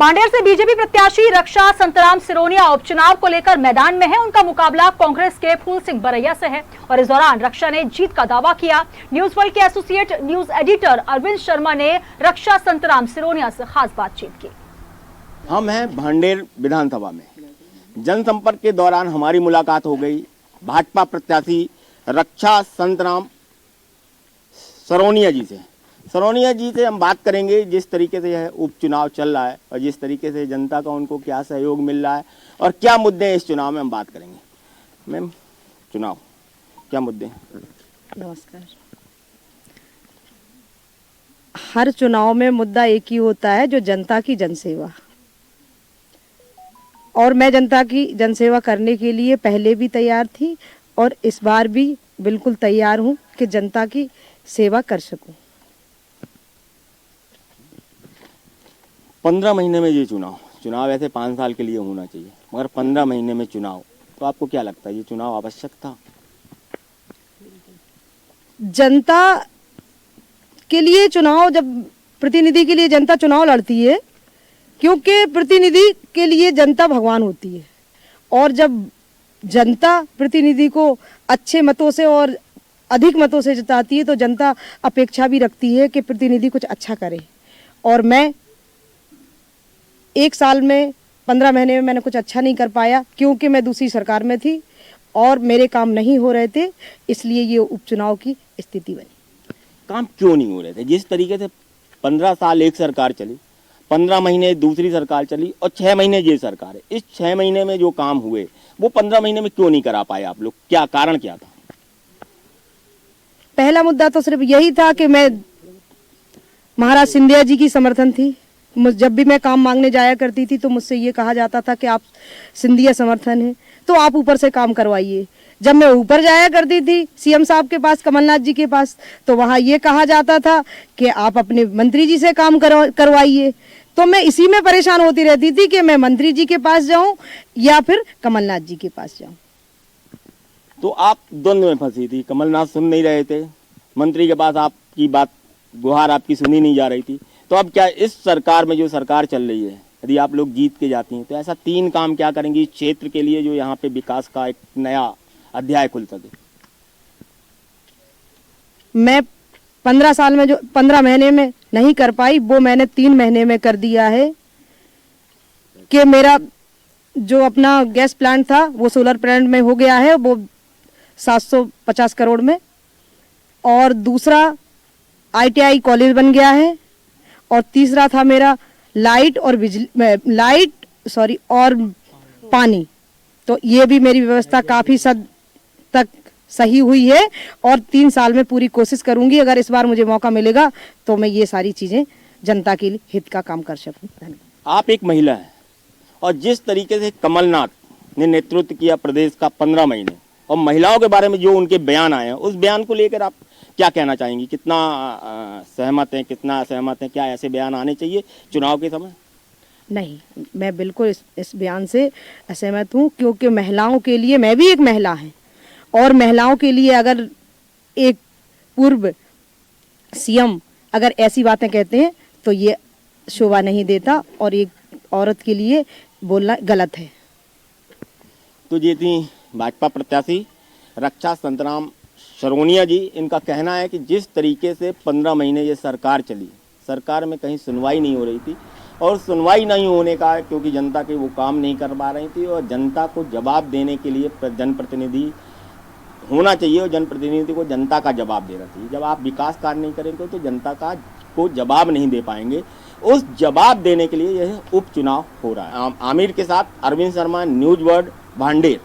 भांडेर से बीजेपी प्रत्याशी रक्षा संतराम सिरोनिया उपचुनाव को लेकर मैदान में है। उनका मुकाबला कांग्रेस के फूल सिंह बरैया से है और इस दौरान रक्षा ने जीत का दावा किया। न्यूज वर्ल्ड के associate news editor Arvind Sharma ने रक्षा संतराम सिरोनिया से खास बातचीत की। हम हैं भांडेर विधानसभा में। जनसंपर्क के दौरान हमारी मुलाकात हो गई भाजपा प्रत्याशी रक्षा संतराम सिरोनिया जी से। सिरोनिया जी से हम बात करेंगे जिस तरीके से यह उपचुनाव चल रहा है और जिस तरीके से जनता का उनको क्या सहयोग मिल रहा है और क्या मुद्दे हैं इस चुनाव में हम बात करेंगे। मैम, चुनाव क्या मुद्दे हैं? नमस्कार। हर चुनाव में मुद्दा एक ही होता है, जो जनता की जनसेवा। और मैं जनता की जनसेवा करने के लिए पहले भी तैयार थी और इस बार भी बिल्कुल तैयार हूं कि जनता की सेवा कर सकूं। 15 महीने में ये चुनाव ऐसे 5 साल के लिए होना चाहिए, मगर 15 महीने में चुनाव, तो आपको क्या लगता है ये चुनाव आवश्यक था? जनता के लिए चुनाव, जब प्रतिनिधि के लिए जनता चुनाव लड़ती है, क्योंकि प्रतिनिधि के लिए जनता भगवान होती है। और जब जनता प्रतिनिधि को अच्छे मतों से और अधिक मतों से जिताती है तो जनता अपेक्षा भी रखती है कि प्रतिनिधि कुछ अच्छा करे। और मैं 1 साल में 15 महीने में मैंने कुछ अच्छा नहीं कर पाया, क्योंकि मैं दूसरी सरकार में थी और मेरे काम नहीं हो रहे थे, इसलिए ये उपचुनाव की स्थिति बनी। काम क्यों नहीं हो रहे थे? जिस तरीके से 15 साल एक सरकार चली, 15 महीने दूसरी सरकार चली और 6 महीने ये सरकार है, इस 6 महीने में जो काम हुए वो 15 महीने में क्यों नहीं करा पाए आप लोग? क्या कारण क्या था? पहला मुद्दा तो सिर्फ यही था कि मैं महाराज सिंधिया जी की समर्थन थी। जब भी मैं काम मांगने जाया करती थी तो मुझसे ये कहा जाता था कि आप सिंधिया समर्थन है तो आप ऊपर से काम करवाइए। जब मैं ऊपर जाया करती थी सीएम साहब के पास, कमलनाथ जी के पास, तो वहाँ ये कहा जाता था कि आप अपने मंत्री जी से काम करवाइए। तो मैं इसी में परेशान होती रहती थी कि मैं मंत्री जी के पास जाऊं या फिर कमलनाथ जी के पास जाऊं। तो आप द्वंद्व में फंसी थी, कमलनाथ सुन नहीं रहे थे, मंत्री के पास आपकी बात, गुहार आपकी सुनी नहीं जा रही थी। तो अब क्या इस सरकार में जो सरकार चल रही है, यदि आप लोग जीत के जाती हैं तो ऐसा 3 काम क्या करेंगी इस क्षेत्र के लिए जो यहाँ पे विकास का एक नया अध्याय खुल सके? मैं 15 साल में जो 15 महीने में नहीं कर पाई वो मैंने 3 महीने में कर दिया है। कि मेरा जो अपना गैस प्लांट था वो सोलर प्लांट में हो गया है, वो 750 करोड़ में। और दूसरा ITI कॉलेज बन गया है। और तीसरा था मेरा लाइट और पानी। तो ये भी मेरी व्यवस्था काफ़ी हद तक सही हुई है और 3 साल में पूरी कोशिश करूंगी, अगर इस बार मुझे मौका मिलेगा तो मैं ये सारी चीज़ें जनता के लिए हित का काम कर सकूं। आप एक महिला हैं और जिस तरीके से कमलनाथ ने नेतृत्व किया प्रदेश का 15 महीने और महिलाओं के बारे में जो उनके बयान आए हैं, उस बयान को लेकर आप क्या कहना चाहेंगी? कितना सहमत हैं, कितना असहमत हैं? क्या ऐसे बयान आने चाहिए चुनाव के समय? नहीं, मैं बिल्कुल इस बयान से असहमत हूँ, क्योंकि महिलाओं के लिए, मैं भी एक महिला है और महिलाओं के लिए अगर एक पूर्व सीएम अगर ऐसी बातें कहते हैं तो ये शोभा नहीं देता और एक औरत के लिए बोलना गलत है। तो ये थी भाजपा प्रत्याशी रक्षा संतराम सिरोनिया जी। इनका कहना है कि जिस तरीके से 15 महीने ये सरकार चली, सरकार में कहीं सुनवाई नहीं हो रही थी और सुनवाई नहीं होने का क्योंकि जनता के वो काम नहीं कर पा रही थी और जनता को जवाब देने के लिए जनप्रतिनिधि होना चाहिए और जनप्रतिनिधि को जनता का जवाब देना चाहिए। जब आप विकास कार्य नहीं करेंगे तो जनता का को जवाब नहीं दे पाएंगे। उस जवाब देने के लिए यह उपचुनाव हो रहा है। आमिर के साथ अरविंद शर्मा, न्यूज वर्ल्ड, भांडेर।